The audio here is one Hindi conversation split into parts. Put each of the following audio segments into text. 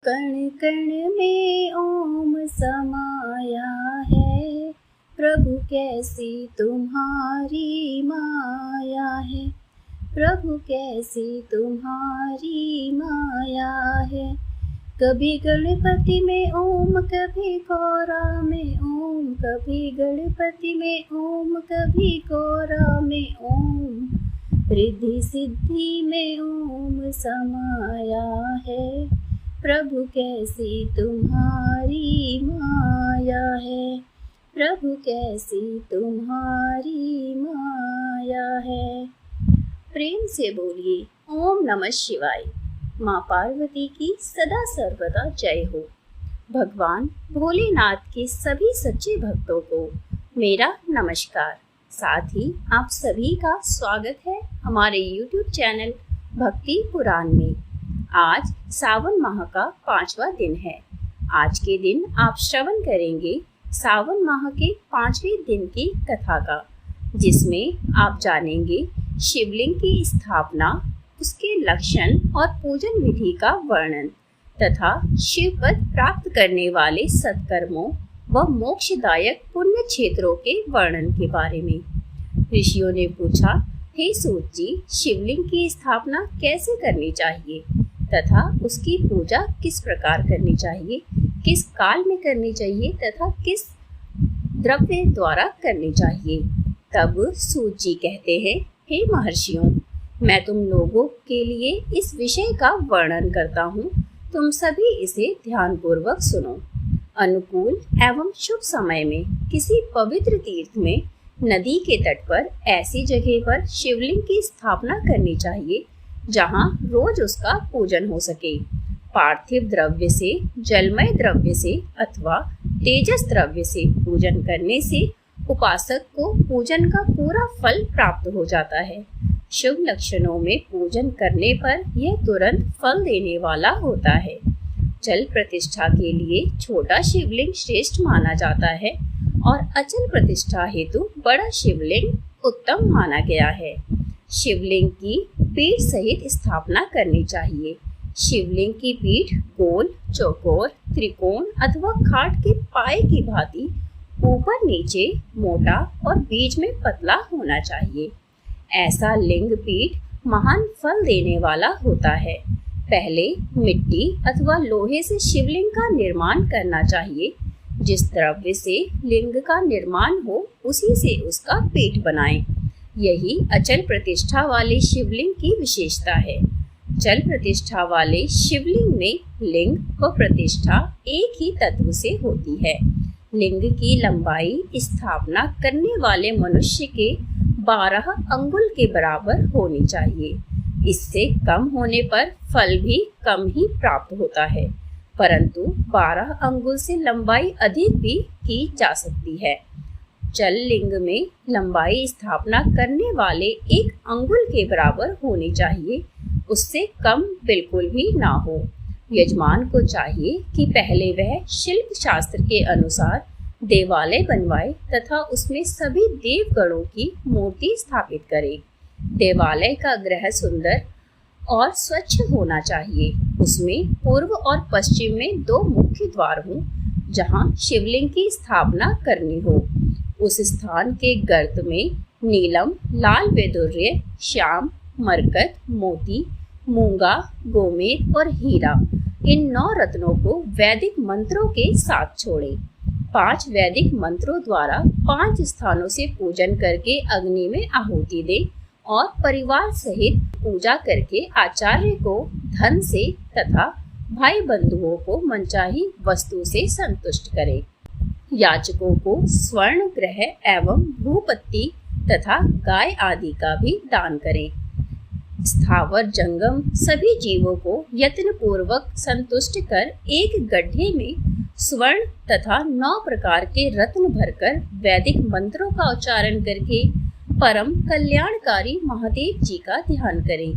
कण कण में ओम समाया है, प्रभु कैसी तुम्हारी माया है, प्रभु कैसी तुम्हारी माया है। कभी गणपति में ओम, कभी गौरा में ओम, कभी गणपति में ओम, कभी गौरा में ओम, रिद्धि सिद्धि में ओम समाया है, प्रभु कैसी तुम्हारी माया है, प्रभु कैसी तुम्हारी माया है। प्रेम से बोलिए ओम नमः शिवाय। माँ पार्वती की सदा सर्वदा जय हो। भगवान भोलेनाथ के सभी सच्चे भक्तों को मेरा नमस्कार। साथ ही आप सभी का स्वागत है हमारे YouTube चैनल भक्ति पुराण में। आज सावन माह का 5वां दिन है। आज के दिन आप श्रवण करेंगे सावन माह के 5वें दिन की कथा का, जिसमें आप जानेंगे शिवलिंग की स्थापना, उसके लक्षण और पूजन विधि का वर्णन तथा शिव पद प्राप्त करने वाले सत्कर्मों व मोक्षदायक पुण्य क्षेत्रों के वर्णन के बारे में। ऋषियों ने पूछा, हे सूत जी, शिवलिंग की स्थापना कैसे करनी चाहिए तथा उसकी पूजा किस प्रकार करनी चाहिए, किस काल में करनी चाहिए तथा किस द्रव्य द्वारा करनी चाहिए। तब सूत जी कहते हैं, हे महर्षियों, मैं तुम लोगों के लिए इस विषय का वर्णन करता हूँ, तुम सभी इसे ध्यानपूर्वक सुनो। अनुकूल एवं शुभ समय में किसी पवित्र तीर्थ में नदी के तट पर ऐसी जगह पर शिवलिंग की स्थापना करनी चाहिए जहाँ रोज उसका पूजन हो सके। पार्थिव द्रव्य से, जलमय द्रव्य से अथवा तेजस द्रव्य से पूजन करने से उपासक को पूजन का पूरा फल प्राप्त हो जाता है। शुभ लक्षणों में पूजन करने पर यह तुरंत फल देने वाला होता है। चल प्रतिष्ठा के लिए छोटा शिवलिंग श्रेष्ठ माना जाता है और अचल प्रतिष्ठा हेतु बड़ा शिवलिंग उत्तम माना गया है। शिवलिंग की पीठ सहित स्थापना करनी चाहिए। शिवलिंग की पीठ गोल, चौकोर, त्रिकोण अथवा खाट के पाए की भांति ऊपर नीचे मोटा और बीच में पतला होना चाहिए। ऐसा लिंग पीठ महान फल देने वाला होता है। पहले मिट्टी अथवा लोहे से शिवलिंग का निर्माण करना चाहिए। जिस द्रव्य से लिंग का निर्माण हो उसी से उसका पीठ बनाएं। यही अचल प्रतिष्ठा वाले शिवलिंग की विशेषता है। चल प्रतिष्ठा वाले शिवलिंग में लिंग व प्रतिष्ठा एक ही तत्व से होती है। लिंग की लंबाई स्थापना करने वाले मनुष्य के 12 अंगुल के बराबर होनी चाहिए। इससे कम होने पर फल भी कम ही प्राप्त होता है, परंतु 12 अंगुल से लंबाई अधिक भी की जा सकती है। चल लिंग में लंबाई स्थापना करने वाले 1 अंगुल के बराबर होनी चाहिए, उससे कम बिल्कुल भी ना हो। यजमान को चाहिए कि पहले वह शिल्प शास्त्र के अनुसार देवालय बनवाए तथा उसमें सभी देवगणों की मूर्ति स्थापित करे। देवालय का गृह सुंदर और स्वच्छ होना चाहिए। उसमें पूर्व और पश्चिम में 2 मुख्य द्वार हों जहाँ शिवलिंग की स्थापना करनी हो। उस स्थान के गर्त में नीलम, लाल वैदुर्य, श्याम, मरकत, मोती, मूंगा, गोमेद और हीरा, इन 9 रत्नों को वैदिक मंत्रों के साथ छोड़े। 5 वैदिक मंत्रों द्वारा 5 स्थानों से पूजन करके अग्नि में आहुति दे और परिवार सहित पूजा करके आचार्य को धन से तथा भाई बंधुओं को मनचाही वस्तु से संतुष्ट करे। याचकों को स्वर्ण ग्रह एवं भूपत्ती तथा गाय आदि का भी दान करें। स्थावर जंगम सभी जीवों को यत्न पूर्वक संतुष्ट कर एक गड्ढे में स्वर्ण तथा 9 प्रकार के रत्न भरकर वैदिक मंत्रों का उच्चारण करके परम कल्याणकारी महादेव जी का ध्यान करें।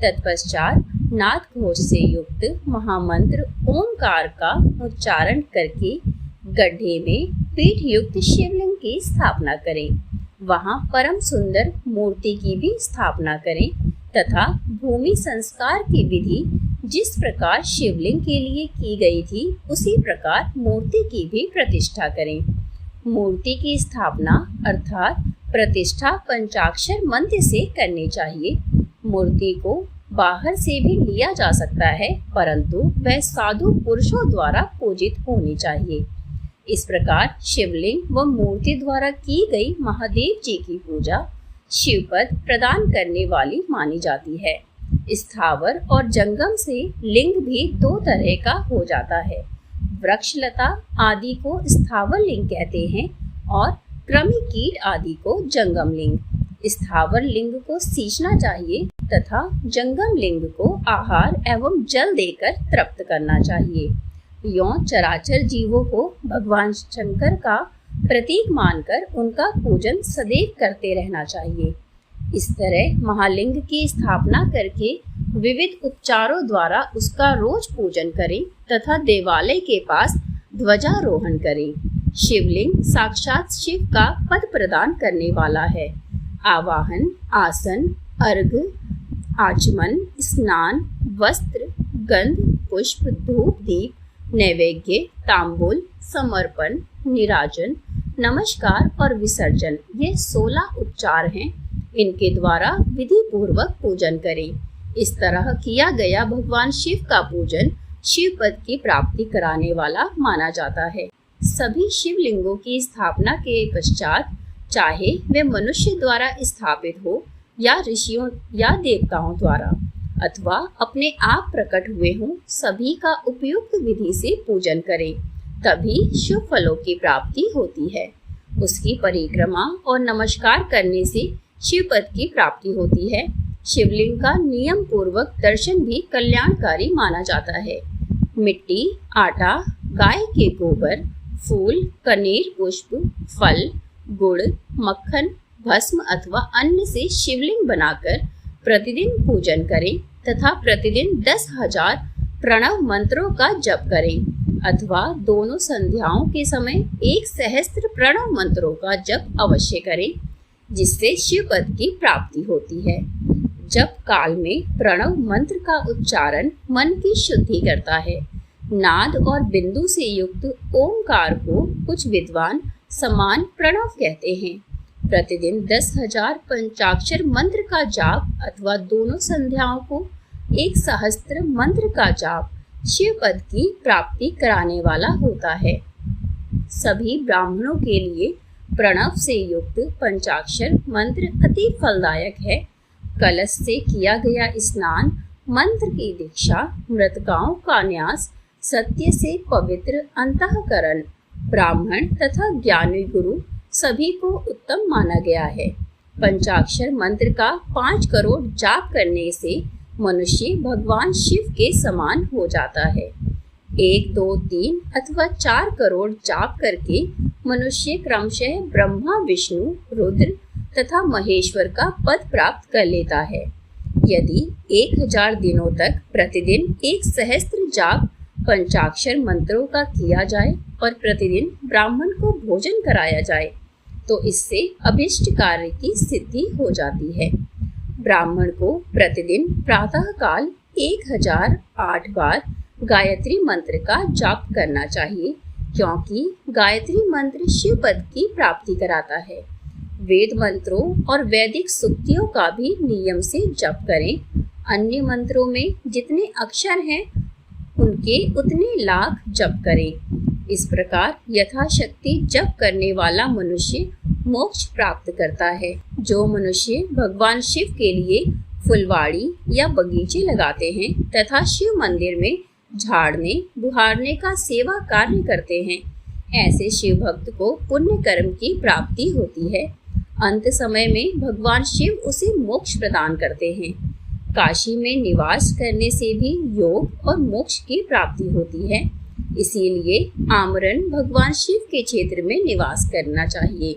तत्पश्चात नाद घोष से युक्त महामंत्र ओंकार का उच्चारण करके गड्ढे में पीठ युक्त शिवलिंग की स्थापना करें। वहां परम सुंदर मूर्ति की भी स्थापना करें तथा भूमि संस्कार की विधि जिस प्रकार शिवलिंग के लिए की गई थी उसी प्रकार मूर्ति की भी प्रतिष्ठा करें। मूर्ति की स्थापना अर्थात प्रतिष्ठा पंचाक्षर मंत्र से करनी चाहिए। मूर्ति को बाहर से भी लिया जा सकता है, परंतु वह साधु पुरुषों द्वारा पूजित होनी चाहिए। इस प्रकार शिवलिंग व मूर्ति द्वारा की गई महादेव जी की पूजा शिवपद प्रदान करने वाली मानी जाती है। स्थावर और जंगम से लिंग भी दो तरह का हो जाता है। वृक्षलता आदि को स्थावर लिंग कहते हैं और कृमि कीट आदि को जंगम लिंग। स्थावर लिंग को सींचना चाहिए तथा जंगम लिंग को आहार एवं जल देकर तृप्त करना चाहिए। यों चराचर जीवों को भगवान शंकर का प्रतीक मानकर उनका पूजन सदैव करते रहना चाहिए। इस तरह महालिंग की स्थापना करके विविध उपचारों द्वारा उसका रोज पूजन करें तथा देवालय के पास ध्वजारोहण करें। शिवलिंग साक्षात शिव का पद प्रदान करने वाला है। आवाहन, आसन, अर्घ, आचमन, स्नान, वस्त्र, गंध, पुष्प, धूप, दीप, नैवेद्य, तांबूल, समर्पण, निराजन, नमस्कार और विसर्जन, ये 16 उपचार हैं। इनके द्वारा विधि पूर्वक पूजन करें। इस तरह किया गया भगवान शिव का पूजन शिव पद की प्राप्ति कराने वाला माना जाता है। सभी शिवलिंगों की स्थापना के पश्चात चाहे वे मनुष्य द्वारा स्थापित हो या ऋषियों या देवताओं द्वारा अथवा अपने आप प्रकट हुए हों, सभी का उपयुक्त विधि से पूजन करें, तभी शुभ फलों की प्राप्ति होती है। उसकी परिक्रमा और नमस्कार करने से शिव पद की प्राप्ति होती है। शिवलिंग का नियम पूर्वक दर्शन भी कल्याणकारी माना जाता है। मिट्टी, आटा, गाय के गोबर, फूल, कनेर पुष्प, फल, गुड़, मक्खन, भस्म अथवा अन्न से शिवलिंग बनाकर प्रतिदिन पूजन करें तथा प्रतिदिन 10,000 प्रणव मंत्रों का जप करें अथवा दोनों संध्याओं के समय 1 सहस्त्र प्रणव मंत्रों का जप अवश्य करें, जिससे शिव पद की प्राप्ति होती है। जप काल में प्रणव मंत्र का उच्चारण मन की शुद्धि करता है। नाद और बिंदु से युक्त ओंकार को कुछ विद्वान समान प्रणव कहते हैं। प्रतिदिन 10,000 पंचाक्षर मंत्र का जाप अथवा दोनों संध्याओं को 1 सहस्त्र मंत्र का जाप शिव पद की प्राप्ति कराने वाला होता है। सभी ब्राह्मणों के लिए प्रणव से युक्त पंचाक्षर मंत्र अति फलदायक है। कलश से किया गया स्नान, मंत्र की दीक्षा, मृतकाओं का न्यास, सत्य से पवित्र अंतःकरण, ब्राह्मण तथा ज्ञानी गुरु सभी को उत्तम माना गया है। पंचाक्षर मंत्र का 5 करोड़ जाप करने से मनुष्य भगवान शिव के समान हो जाता है। 1, 2, 3 अथवा 4 करोड़ जाप करके मनुष्य क्रमशः ब्रह्मा, विष्णु, रुद्र तथा महेश्वर का पद प्राप्त कर लेता है। यदि 1000 दिनों तक प्रतिदिन 1 सहस्त्र जाप पंचाक्षर मंत्रों का किया जाए और प्रतिदिन ब्राह्मण को भोजन कराया जाए तो इससे अभिष्ट कार्य की सिद्धि हो जाती है। ब्राह्मण को प्रतिदिन प्रातः काल 1008 बार गायत्री मंत्र का जाप करना चाहिए, क्योंकि गायत्री मंत्र शिव पद की प्राप्ति कराता है। वेद मंत्रों और वैदिक सूक्तियों का भी नियम से जप करें। अन्य मंत्रों में जितने अक्षर हैं उनके उतने लाख जप करें। इस प्रकार यथाशक्ति जप करने वाला मनुष्य मोक्ष प्राप्त करता है। जो मनुष्य भगवान शिव के लिए फुलवाड़ी या बगीचे लगाते हैं तथा शिव मंदिर में झाड़ने बुहारने का सेवा कार्य करते हैं, ऐसे शिव भक्त को पुण्य कर्म की प्राप्ति होती है। अंत समय में भगवान शिव उसे मोक्ष प्रदान करते हैं। काशी में निवास करने से भी योग और मोक्ष की प्राप्ति होती है। इसीलिए आमरण भगवान शिव के क्षेत्र में निवास करना चाहिए।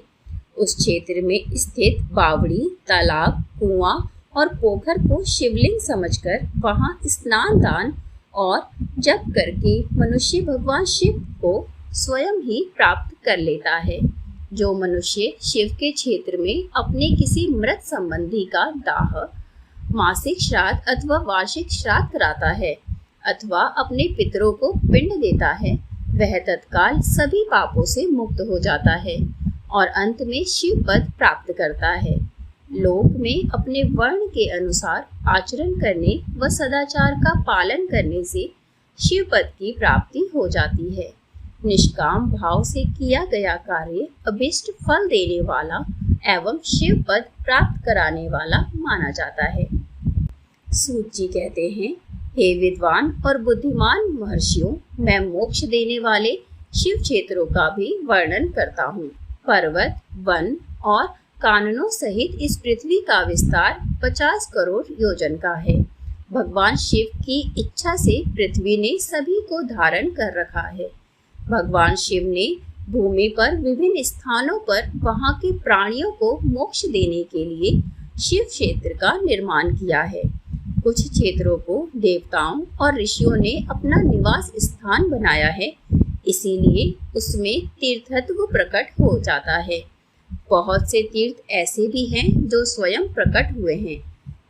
उस क्षेत्र में स्थित बावड़ी, तालाब, कुआं और पोखर को शिवलिंग समझकर वहां स्नान दान और जप करके मनुष्य भगवान शिव को स्वयं ही प्राप्त कर लेता है। जो मनुष्य शिव के क्षेत्र में अपने किसी मृत संबंधी का दाह, मासिक श्राद्ध अथवा वार्षिक श्राद्ध कराता है, अथवा अपने पितरों को पिंड देता है, वह तत्काल सभी पापों से मुक्त हो जाता है और अंत में शिव पद प्राप्त करता है। लोक में अपने वर्ण के अनुसार आचरण करने व सदाचार का पालन करने से शिव पद की प्राप्ति हो जाती है। निष्काम भाव से किया गया कार्य अभिष्ट फल देने वाला एवं शिव पद प्राप्त कराने वाला माना जाता है। सूत जी कहते हैं, हे विद्वान और बुद्धिमान महर्षियों, मैं मोक्ष देने वाले शिव क्षेत्रों का भी वर्णन करता हूँ। पर्वत, वन और काननों सहित इस पृथ्वी का विस्तार 50 करोड़ योजन का है। भगवान शिव की इच्छा से पृथ्वी ने सभी को धारण कर रखा है। भगवान शिव ने भूमि पर विभिन्न स्थानों पर वहां के प्राणियों को मोक्ष देने के लिए शिव क्षेत्र का निर्माण किया है। कुछ क्षेत्रों को देवताओं और ऋषियों ने अपना निवास स्थान बनाया है, इसीलिए उसमें तीर्थत्व प्रकट हो जाता है। बहुत से तीर्थ ऐसे भी हैं जो स्वयं प्रकट हुए हैं।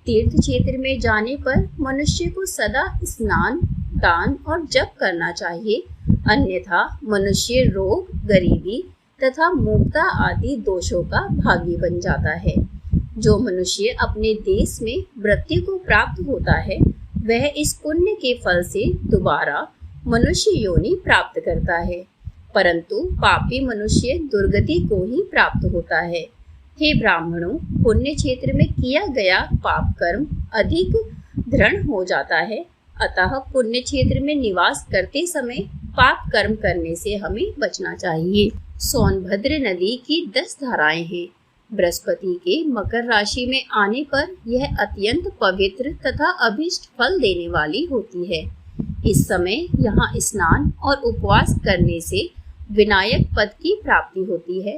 तीर्थ क्षेत्र में जाने पर मनुष्य को सदा स्नान, दान और जप करना चाहिए, अन्यथा मनुष्य रोग, गरीबी तथा मूर्खता आदि दोषों का भागी बन जाता है। जो मनुष्य अपने देश में मृत्यु को प्राप्त होता है, वह इस पुण्य के फल से दोबारा मनुष्य योनि प्राप्त करता है, परंतु पापी मनुष्य दुर्गति को ही प्राप्त होता है। हे ब्राह्मणों, पुण्य क्षेत्र में किया गया पाप कर्म अधिक दृढ़ हो जाता है, अतः पुण्य क्षेत्र में निवास करते समय पाप कर्म करने से हमें बचना चाहिए। सोनभद्र नदी की 10 धाराएं हैं। बृहस्पति के मकर राशि में आने पर यह अत्यंत पवित्र तथा अभीष्ट फल देने वाली होती है। इस समय यहाँ स्नान और उपवास करने से विनायक पद की प्राप्ति होती है।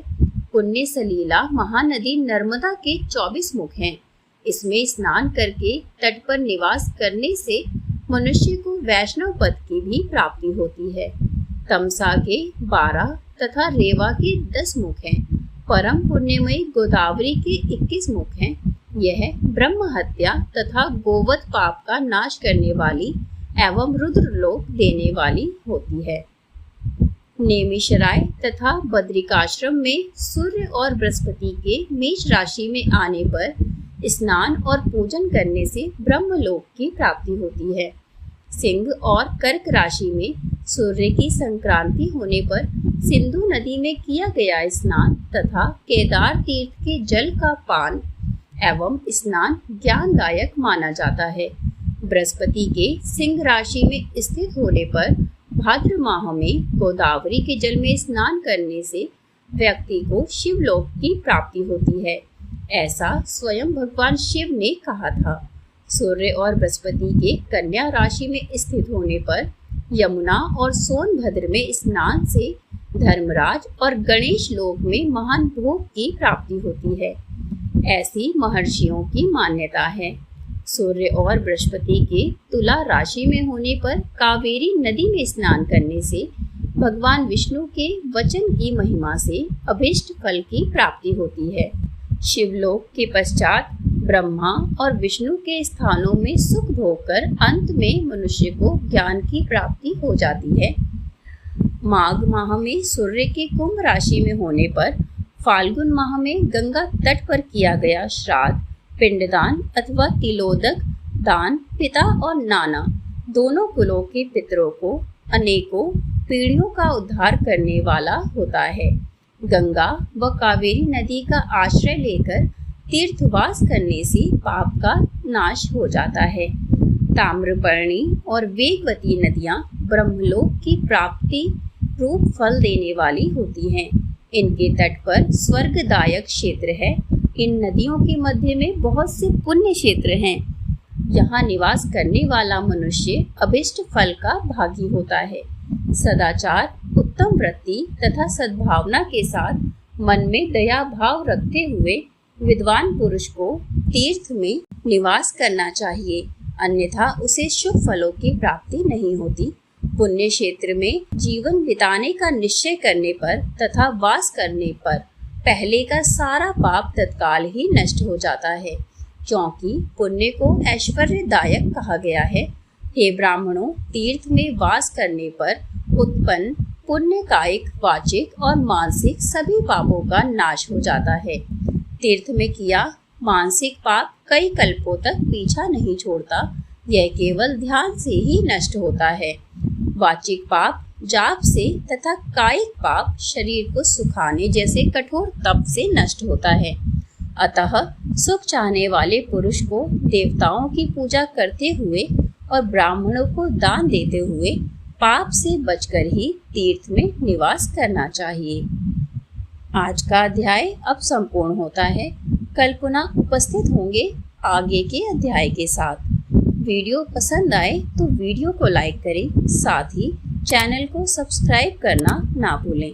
पुण्य सलीला महानदी नर्मदा के 24 मुख हैं। इसमें स्नान करके तट पर निवास करने से मनुष्य को वैष्णव पद की भी प्राप्ति होती है। तमसा के 12 तथा रेवा के 10 मुख हैं। परम पुण्यमयी गोदावरी के 21 मुख हैं। यह ब्रह्म हत्या तथा गोवध पाप का नाश करने वाली एवं रुद्र लोक देने वाली होती है। नेमिशराय तथा बद्रिकाश्रम में सूर्य और बृहस्पति के मेष राशि में आने पर स्नान और पूजन करने से ब्रह्मलोक की प्राप्ति होती है। सिंह और कर्क राशि में सूर्य की संक्रांति होने पर सिंधु नदी में किया गया स्नान तथा केदार तीर्थ के जल का पान एवं स्नान ज्ञानदायक माना जाता है। बृहस्पति के सिंह राशि में स्थित होने पर भाद्र माह में गोदावरी के जल में स्नान करने से व्यक्ति को शिवलोक की प्राप्ति होती है, ऐसा स्वयं भगवान शिव ने कहा था। सूर्य और बृहस्पति के कन्या राशि में स्थित होने पर यमुना और सोनभद्र में स्नान से धर्मराज और गणेश लोक में महान भोग की प्राप्ति होती है, ऐसी महर्षियों की मान्यता है। सूर्य और बृहस्पति के तुला राशि में होने पर कावेरी नदी में स्नान करने से भगवान विष्णु के वचन की महिमा से अभीष्ट फल की प्राप्ति होती है। शिवलोक के पश्चात ब्रह्मा और विष्णु के स्थानों में सुख भोग कर अंत में मनुष्य को ज्ञान की प्राप्ति हो जाती है। माघ माह में सूर्य के कुंभ राशि में होने पर फाल्गुन माह में गंगा तट पर किया गया श्राद्ध, पिंडदान अथवा तिलोदक दान पिता और नाना दोनों कुलों के पितरों को अनेकों पीढ़ियों का उद्धार करने वाला होता है। गंगा व कावेरी नदी का आश्रय लेकर तीर्थवास करने से पाप का नाश हो जाता है। ताम्रपर्णी और वेगवती नदियां ब्रह्मलोक की प्राप्ति रूप फल देने वाली होती हैं। इनके तट पर स्वर्गदायक क्षेत्र है। इन नदियों के मध्य में बहुत से पुण्य क्षेत्र हैं। यहाँ निवास करने वाला मनुष्य अभिष्ट फल का भागी होता है। सदाचार, उत्तम वृत्ति तथा सद्भावना के साथ मन में दया भाव रखते हुए विद्वान पुरुष को तीर्थ में निवास करना चाहिए, अन्यथा उसे शुभ फलों की प्राप्ति नहीं होती। पुण्य क्षेत्र में जीवन बिताने का निश्चय करने पर तथा वास करने पर पहले का सारा पाप तत्काल ही नष्ट हो जाता है। क्योंकि पुण्य को ऐश्वर्यदायक कहा गया है, हे ब्राह्मणों, तीर्थ में वास करने पर उत्पन्न पुण्य कायिक, वाचिक और मानसिक सभी पापों का नाश हो जाता है। तीर्थ में किया मानसिक पाप कई कल्पों तक पीछा नहीं छोड़ता, यह केवल ध्यान से ही नष्ट होता है। वाचिक पाप जाप से तथा कायिक पाप शरीर को सुखाने जैसे कठोर तप से नष्ट होता है। अतः सुख चाहने वाले पुरुष को देवताओं की पूजा करते हुए और ब्राह्मणों को दान देते हुए पाप से बचकर ही तीर्थ में निवास करना चाहिए। आज का अध्याय अब संपूर्ण होता है। कल पुनः उपस्थित होंगे आगे के अध्याय के साथ। वीडियो पसंद आए तो वीडियो को लाइक करें, साथ ही चैनल को सब्सक्राइब करना ना भूलें।